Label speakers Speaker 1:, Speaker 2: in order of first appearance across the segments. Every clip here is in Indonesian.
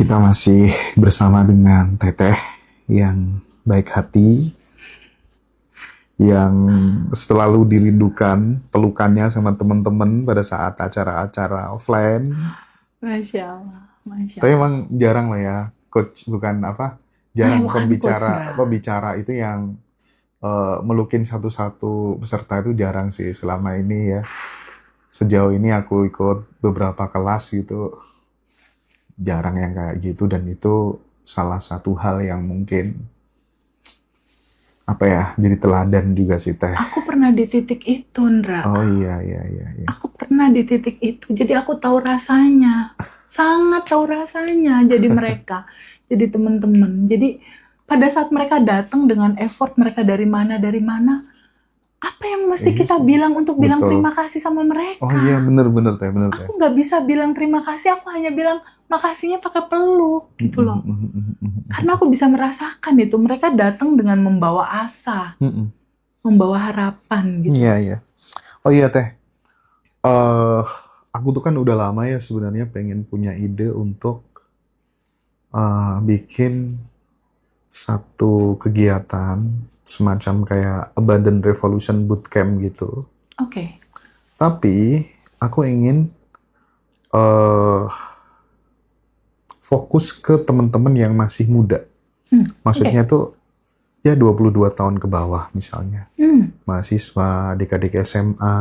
Speaker 1: Kita masih bersama dengan Teteh yang baik hati, yang selalu dirindukan pelukannya sama teman-teman pada saat acara-acara offline.
Speaker 2: Masya Allah, Masya
Speaker 1: Tapi
Speaker 2: Allah.
Speaker 1: emang jarang lah ya, coach bukan apa, jarang
Speaker 2: Bukan coach Ndra.
Speaker 1: pembicara itu yang melukin satu-satu peserta itu jarang sih selama ini ya. Sejauh ini aku ikut beberapa kelas gitu, jarang yang kayak gitu dan itu salah satu hal yang mungkin apa ya jadi teladan juga sih Teh.
Speaker 2: Aku pernah di titik itu, Ndra.
Speaker 1: Oh iya iya iya iya.
Speaker 2: Aku pernah di titik itu. Jadi aku tahu rasanya. Sangat tahu rasanya jadi mereka. Jadi teman-teman. Jadi pada saat mereka datang dengan effort mereka dari mana, apa yang mesti
Speaker 1: Iya
Speaker 2: kita
Speaker 1: sih.
Speaker 2: bilang untuk bilang
Speaker 1: Betul.
Speaker 2: terima kasih sama
Speaker 1: Oh iya
Speaker 2: mereka?
Speaker 1: bener Teh, bener Teh.
Speaker 2: Aku nggak bisa bilang terima kasih, aku hanya bilang makasihnya pakai peluk gitu loh. Karena aku bisa merasakan itu, mereka datang dengan membawa asa, membawa harapan gitu.
Speaker 1: Iya iya. Oh iya Teh. eh aku tuh kan udah lama ya sebenarnya pengen punya ide untuk bikin satu kegiatan semacam kayak Abundant Revolution Bootcamp gitu.
Speaker 2: Oke.
Speaker 1: Tapi aku ingin eh fokus ke teman-teman yang masih muda.
Speaker 2: Oke.
Speaker 1: Maksudnya tuh ya 22 tahun ke bawah misalnya. Mahasiswa, adik-adik SMA.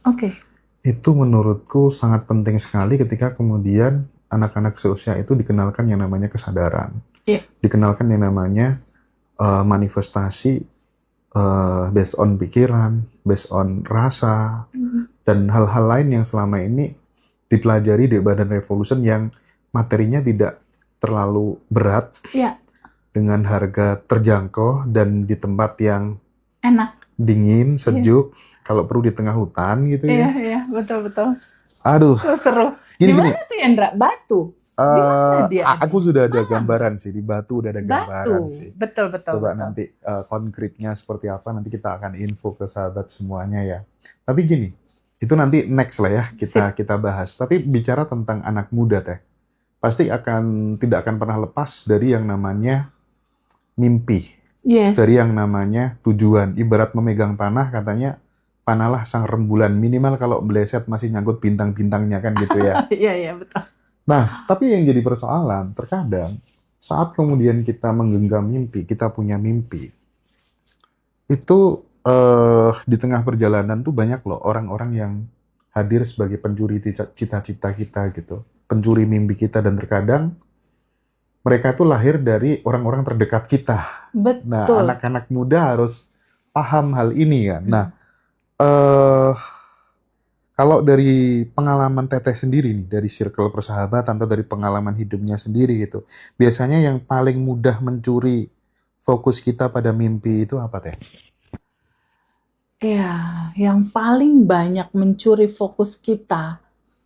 Speaker 2: Oke.
Speaker 1: Itu menurutku sangat penting sekali ketika kemudian anak-anak seusia itu dikenalkan yang namanya kesadaran.
Speaker 2: Iya.
Speaker 1: Dikenalkan yang namanya manifestasi based on pikiran, based on rasa, dan hal-hal lain yang selama ini dipelajari di Badan Revolution yang materinya tidak terlalu berat,
Speaker 2: Iya.
Speaker 1: dengan harga terjangkau dan di tempat yang
Speaker 2: Enak.
Speaker 1: dingin, sejuk, kalau perlu di tengah hutan gitu
Speaker 2: Iya,
Speaker 1: ya.
Speaker 2: iya, betul.
Speaker 1: Aduh,
Speaker 2: Seru. Di
Speaker 1: gini-gini.
Speaker 2: mana tuh Yandra? Batu. Di mana dia?
Speaker 1: Aku sudah ada
Speaker 2: Malang.
Speaker 1: gambaran sih, di Batu udah ada gambaran
Speaker 2: Batu.
Speaker 1: sih.
Speaker 2: Betul.
Speaker 1: Coba nanti konkretnya seperti apa, nanti kita akan info ke sahabat semuanya ya. Tapi gini, itu nanti next lah ya kita bahas. Tapi bicara tentang anak muda Teh, pasti tidak akan pernah lepas dari yang namanya mimpi,
Speaker 2: Yes.
Speaker 1: dari yang namanya tujuan. Ibarat memegang panah, katanya panahlah sang rembulan, minimal kalau meleset masih nyangkut bintang-bintangnya kan gitu ya.
Speaker 2: Iya, betul.
Speaker 1: Nah, tapi yang jadi persoalan terkadang saat kemudian kita menggenggam mimpi, kita punya mimpi, itu di tengah perjalanan tuh banyak loh orang-orang yang hadir sebagai pencuri cita-cita kita gitu, pencuri mimpi kita, dan terkadang mereka tuh lahir dari orang-orang terdekat kita.
Speaker 2: Betul.
Speaker 1: Nah, anak-anak muda harus paham hal ini kan. Nah, eh kalau dari pengalaman Teteh sendiri nih, dari circle persahabatan atau dari pengalaman hidupnya sendiri gitu, biasanya yang paling mudah mencuri fokus kita pada mimpi itu apa Teh?
Speaker 2: Ya, yang paling banyak mencuri fokus kita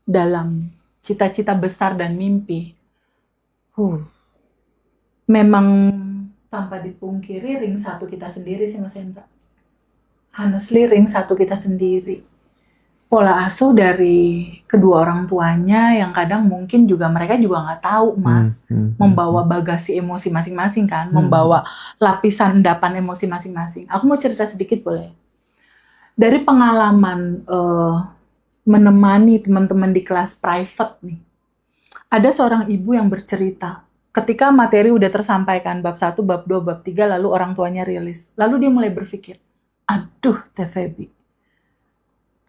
Speaker 2: dalam cita-cita besar dan mimpi, memang tanpa dipungkiri ring satu kita sendiri sih Mas Hendra. Honestly ring satu kita sendiri. Pola asuh dari kedua orang tuanya yang kadang mungkin juga mereka juga nggak tahu Mas, membawa bagasi emosi masing-masing kan, membawa lapisan endapan emosi masing-masing. Aku mau cerita sedikit boleh? Dari pengalaman menemani teman-teman di kelas private nih, ada seorang ibu yang bercerita, ketika materi udah tersampaikan bab 1, bab 2, bab 3, lalu orang tuanya rilis. Lalu dia mulai berpikir, aduh Teh Feby,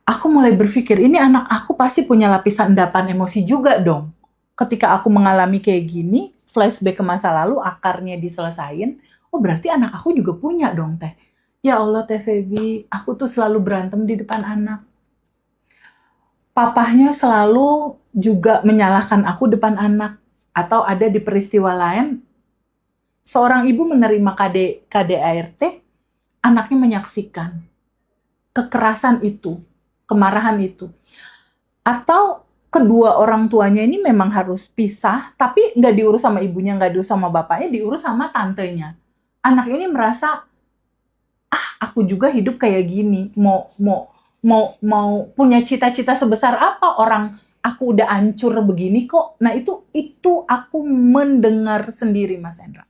Speaker 2: aku mulai berpikir, ini anak aku pasti punya lapisan endapan emosi juga dong. Ketika aku mengalami kayak gini, flashback ke masa lalu, akarnya diselesain, oh berarti anak aku juga punya dong Teh. Ya Allah Teh Feby, aku tuh selalu berantem di depan anak. Papahnya selalu juga menyalahkan aku depan anak. Atau ada di peristiwa lain, seorang ibu menerima KDART, anaknya menyaksikan kekerasan itu, kemarahan itu. Atau kedua orang tuanya ini memang harus pisah, tapi nggak diurus sama ibunya, nggak diurus sama bapaknya, diurus sama tantenya. Anak ini merasa, aku juga hidup kayak gini, mau punya cita-cita sebesar apa orang aku udah hancur begini kok. Nah itu aku mendengar sendiri Mas Hendra.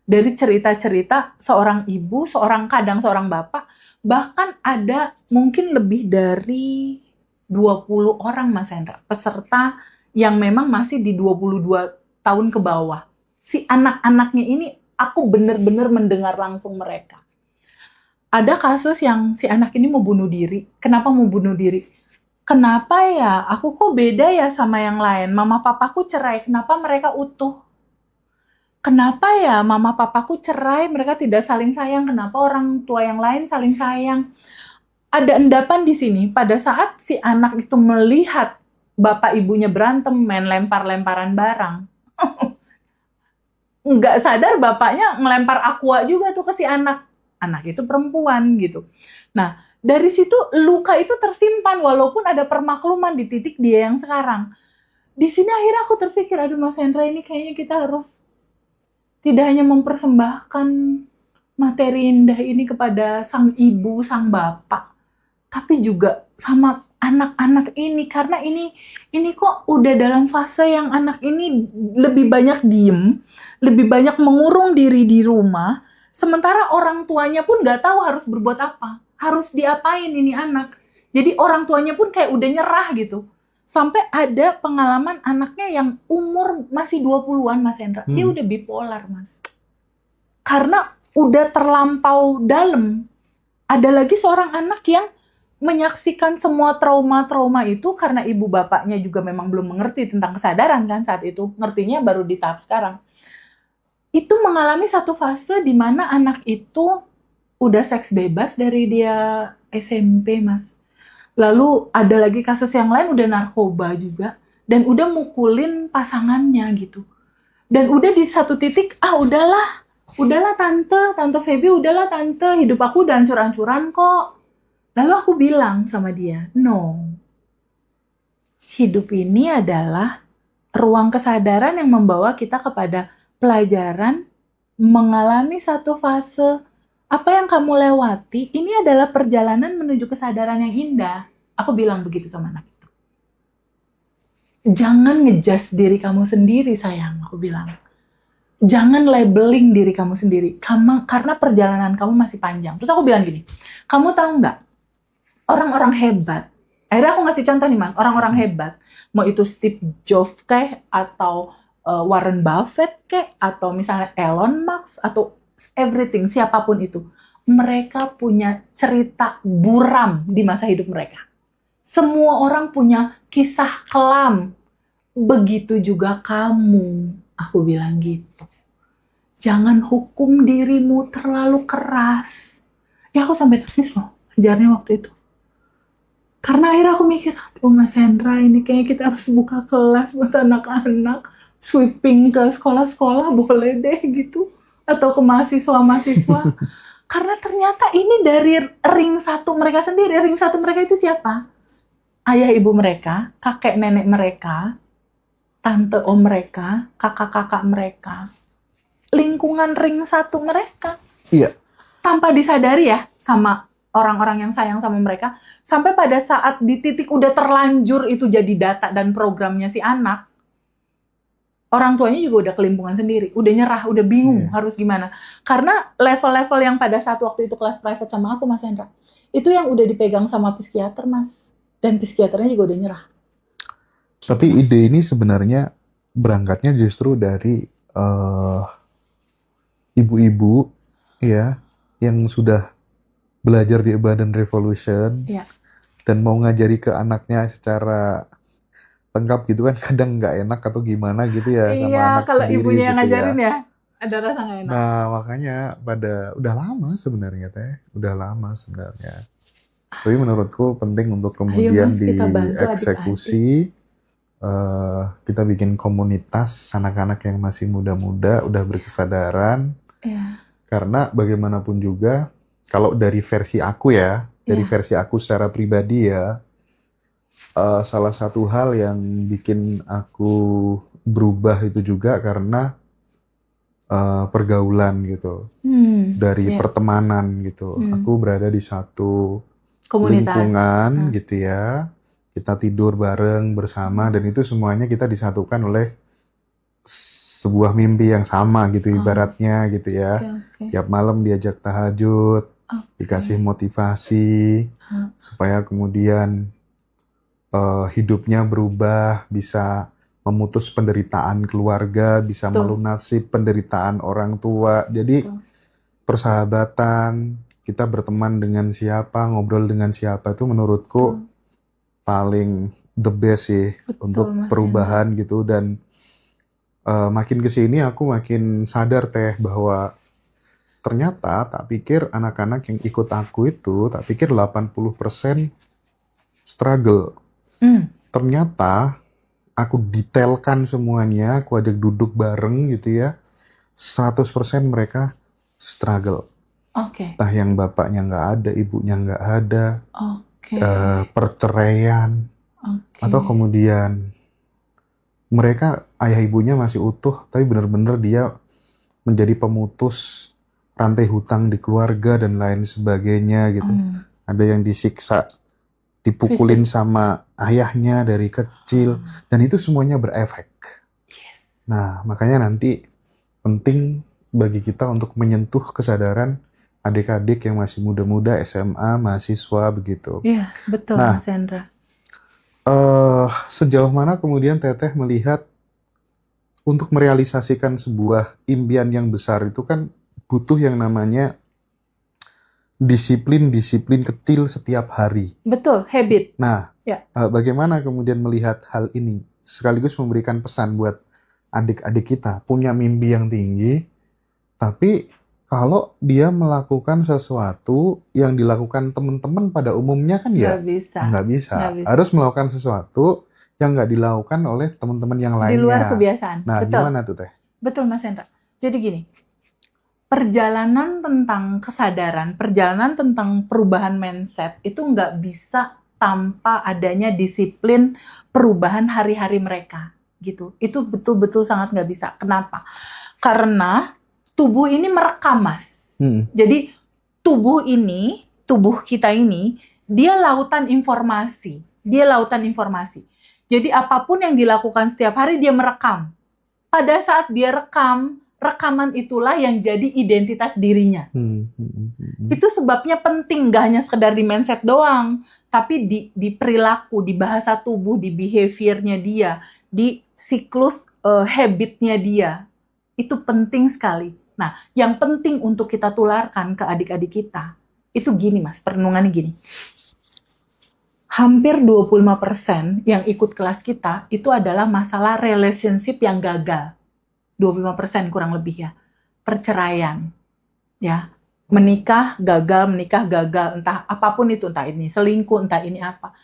Speaker 2: Dari cerita-cerita seorang ibu, kadang seorang bapak, bahkan ada mungkin lebih dari 20 orang Mas Hendra, peserta yang memang masih di 22 tahun ke bawah. Si anak-anaknya ini aku benar-benar mendengar langsung mereka. Ada kasus yang si anak ini mau bunuh diri. Kenapa mau bunuh diri? Kenapa ya? Aku kok beda ya sama yang lain. Mama papaku cerai, kenapa mereka utuh? Kenapa ya mama papaku cerai, mereka tidak saling sayang, kenapa orang tua yang lain saling sayang? Ada endapan di sini, pada saat si anak itu melihat bapak ibunya berantem, main lempar-lemparan barang, nggak sadar bapaknya ngelempar aqua juga tuh ke si anak. Anak itu perempuan gitu. Nah, dari situ luka itu tersimpan, walaupun ada permakluman di titik dia yang sekarang. Di sini akhirnya aku terpikir, aduh Mas Hendra, ini kayaknya kita harus tidak hanya mempersembahkan materi indah ini kepada sang ibu, sang bapak, tapi juga sama anak-anak ini, karena ini kok udah dalam fase yang anak ini lebih banyak diem, lebih banyak mengurung diri di rumah, sementara orang tuanya pun nggak tahu harus berbuat apa, harus diapain ini anak. Jadi orang tuanya pun kayak udah nyerah gitu. Sampai ada pengalaman anaknya yang umur masih 20-an Mas Hendra. Dia udah bipolar, Mas. Karena udah terlampau dalam. Ada lagi seorang anak yang menyaksikan semua trauma-trauma itu karena ibu bapaknya juga memang belum mengerti tentang kesadaran kan saat itu. Ngertinya baru di tahap sekarang. Itu mengalami satu fase di mana anak itu udah seks bebas dari dia SMP, Mas. Lalu ada lagi kasus yang lain udah narkoba juga. Dan udah mukulin pasangannya gitu. Dan udah di satu titik, udahlah tante Feby, udahlah tante, hidup aku udah hancur-hancuran kok. Lalu aku bilang sama dia, no. Hidup ini adalah ruang kesadaran yang membawa kita kepada pelajaran, mengalami satu fase. Apa yang kamu lewati, ini adalah perjalanan menuju kesadaran yang indah. Aku bilang begitu sama anak itu. Jangan ngejudge diri kamu sendiri, sayang, aku bilang. Jangan labeling diri kamu sendiri, karena perjalanan kamu masih panjang. Terus aku bilang gini, kamu tahu nggak, orang-orang hebat, akhirnya aku ngasih contoh nih Mas, orang-orang hebat, mau itu Steve Jobs kayak, atau Warren Buffett kayak, atau misalnya Elon Musk, atau everything, siapapun itu, mereka punya cerita buram di masa hidup mereka. Semua orang punya kisah kelam. Begitu juga kamu, aku bilang gitu. Jangan hukum dirimu terlalu keras. Ya aku sampai nangis loh, ajarnya waktu itu. Karena akhirnya aku mikir, aduh Mas Hendra, ini kayaknya kita harus buka kelas buat anak-anak, sweeping ke sekolah-sekolah, boleh deh gitu. Atau ke mahasiswa-mahasiswa. Karena ternyata ini dari ring satu mereka sendiri. Ring satu mereka itu siapa? Ayah ibu mereka, kakek nenek mereka, tante om mereka, kakak-kakak mereka. Lingkungan ring satu mereka.
Speaker 1: Iya.
Speaker 2: Tanpa disadari ya sama orang-orang yang sayang sama mereka. Sampai pada saat di titik udah terlanjur itu jadi data dan programnya si anak. Orang tuanya juga udah kelimpungan sendiri, udah nyerah, udah bingung harus gimana. Karena level-level yang pada saat waktu itu kelas private sama aku, Mas Hendra, itu yang udah dipegang sama psikiater, Mas. Dan psikiaternya juga udah nyerah.
Speaker 1: Tapi
Speaker 2: Mas.
Speaker 1: ide ini sebenarnya berangkatnya justru dari ibu-ibu ya yang sudah belajar di Abundant Revolution dan mau ngajari ke anaknya secara lengkap gitu kan, kadang nggak enak atau gimana gitu ya sama anak
Speaker 2: kalau
Speaker 1: sendiri
Speaker 2: ibunya yang
Speaker 1: gitu
Speaker 2: ngajarin
Speaker 1: ya.
Speaker 2: Ada rasa nggak enak.
Speaker 1: Nah makanya udah lama sebenarnya tapi menurutku penting untuk kemudian
Speaker 2: Mas, kita bantu
Speaker 1: dieksekusi. Kita bikin komunitas anak-anak yang masih muda-muda udah berkesadaran. Karena bagaimanapun juga kalau dari versi aku versi aku secara pribadi ya, salah satu hal yang bikin aku berubah itu juga karena pergaulan gitu, dari pertemanan gitu. Aku berada di satu
Speaker 2: komunitas,
Speaker 1: lingkungan gitu ya, kita tidur bareng bersama, dan itu semuanya kita disatukan oleh sebuah mimpi yang sama gitu ibaratnya gitu ya.
Speaker 2: Oke.
Speaker 1: Tiap malam diajak tahajud,
Speaker 2: Oke.
Speaker 1: dikasih motivasi supaya kemudian hidupnya berubah, bisa memutus penderitaan keluarga, bisa
Speaker 2: Betul.
Speaker 1: melunasi penderitaan orang tua. Jadi
Speaker 2: Betul.
Speaker 1: persahabatan, kita berteman dengan siapa, ngobrol dengan siapa, itu menurutku paling the best sih
Speaker 2: Betul,
Speaker 1: untuk
Speaker 2: Mas
Speaker 1: perubahan gitu. Dan makin kesini aku makin sadar Teh bahwa ternyata tak pikir anak-anak yang ikut aku itu, tak pikir 80% struggle. Ternyata aku detailkan semuanya, aku ajak duduk bareng gitu ya, 100% mereka struggle.
Speaker 2: Oke.
Speaker 1: Entah yang bapaknya nggak ada, ibunya nggak ada,
Speaker 2: Oke.
Speaker 1: perceraian,
Speaker 2: Oke.
Speaker 1: atau kemudian mereka ayah ibunya masih utuh, tapi benar-benar dia menjadi pemutus rantai hutang di keluarga dan lain sebagainya gitu. Ada yang disiksa, dipukulin sama ayahnya dari kecil, dan itu semuanya berefek.
Speaker 2: Yes.
Speaker 1: Nah, makanya nanti penting bagi kita untuk menyentuh kesadaran adik-adik yang masih muda-muda, SMA, mahasiswa begitu.
Speaker 2: Iya, betul
Speaker 1: Nah,
Speaker 2: Mas Hendra.
Speaker 1: Sejauh mana kemudian Teteh melihat untuk merealisasikan sebuah impian yang besar itu kan butuh yang namanya disiplin kecil setiap hari.
Speaker 2: Betul, habit.
Speaker 1: Nah,
Speaker 2: Ya.
Speaker 1: Bagaimana kemudian melihat hal ini sekaligus memberikan pesan buat adik-adik kita punya mimpi yang tinggi, tapi kalau dia melakukan sesuatu yang dilakukan teman-teman pada umumnya kan ya nggak bisa. Harus melakukan sesuatu yang nggak dilakukan oleh teman-teman yang lainnya.
Speaker 2: Di luar kebiasaan.
Speaker 1: Nah,
Speaker 2: betul.
Speaker 1: Gimana tuh Teh?
Speaker 2: Betul Mas Hendra. Jadi gini, perjalanan tentang kesadaran, perjalanan tentang perubahan mindset itu nggak bisa tanpa adanya disiplin perubahan hari-hari mereka. Gitu. Itu betul-betul sangat nggak bisa. Kenapa? Karena tubuh ini merekam, Mas. Jadi tubuh kita ini, dia lautan informasi. Jadi apapun yang dilakukan setiap hari dia merekam. Pada saat dia rekaman itulah yang jadi identitas dirinya. Itu sebabnya penting, gak hanya sekedar di mindset doang, tapi di perilaku, di bahasa tubuh, di behaviornya dia, di siklus habitnya dia. Itu penting sekali. Nah, yang penting untuk kita tularkan ke adik-adik kita, itu gini Mas, perenungannya gini. Hampir 25% yang ikut kelas kita, itu adalah masalah relationship yang gagal. 25% kurang lebih ya. Perceraian. Ya. Menikah gagal, entah apapun itu, entah ini selingkuh, entah ini apa.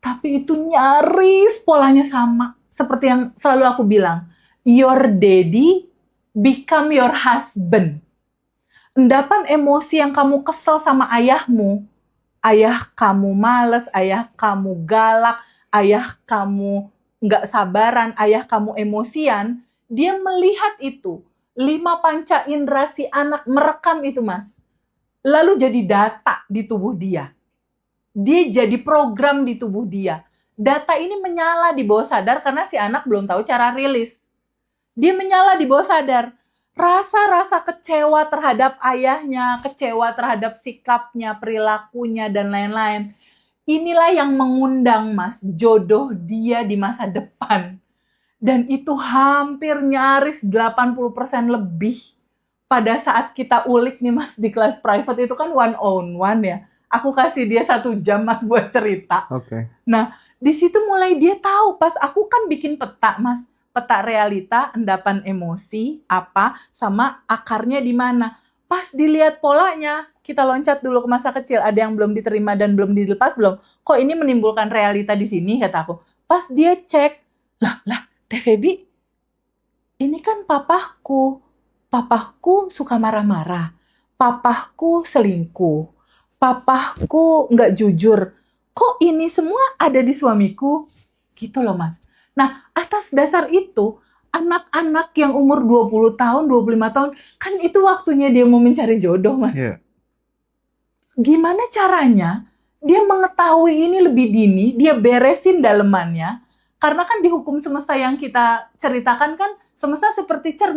Speaker 2: Tapi itu nyaris polanya sama. Seperti yang selalu aku bilang, your daddy become your husband. Endapan emosi yang kamu kesel sama ayahmu, ayah kamu males, ayah kamu galak, ayah kamu nggak sabaran, ayah kamu emosian, dia melihat itu. 5 panca indera si anak merekam itu, Mas. Lalu jadi data di tubuh dia. Dia jadi program di tubuh dia. Data ini menyala di bawah sadar karena si anak belum tahu cara rilis. Dia menyala di bawah sadar. Rasa-rasa kecewa terhadap ayahnya, kecewa terhadap sikapnya, perilakunya, dan lain-lain. Inilah yang mengundang, Mas, jodoh dia di masa depan. Dan itu hampir nyaris 80% lebih. Pada saat kita ulik nih, Mas, di kelas private itu kan one on one ya. Aku kasih dia 1 jam, Mas, buat cerita.
Speaker 1: Oke.
Speaker 2: Nah, di situ mulai dia tahu, pas aku kan bikin peta, Mas. Peta realita, endapan emosi, apa, sama akarnya di mana. Pas dilihat polanya, kita loncat dulu ke masa kecil. Ada yang belum diterima dan belum dilepas belum. Kok ini menimbulkan realita di sini, kata aku. Pas dia cek, lah, Teh Febi, ini kan papaku. Papaku suka marah-marah. Papaku selingkuh. Papaku nggak jujur. Kok ini semua ada di suamiku? Gitu loh, Mas. Nah, atas dasar itu, anak-anak yang umur 20 tahun, 25 tahun, kan itu waktunya dia mau mencari jodoh, Mas.
Speaker 1: Yeah.
Speaker 2: Gimana caranya dia mengetahui ini lebih dini, dia beresin dalemannya. Karena kan di hukum semesta yang kita ceritakan kan, semesta seperti cermin.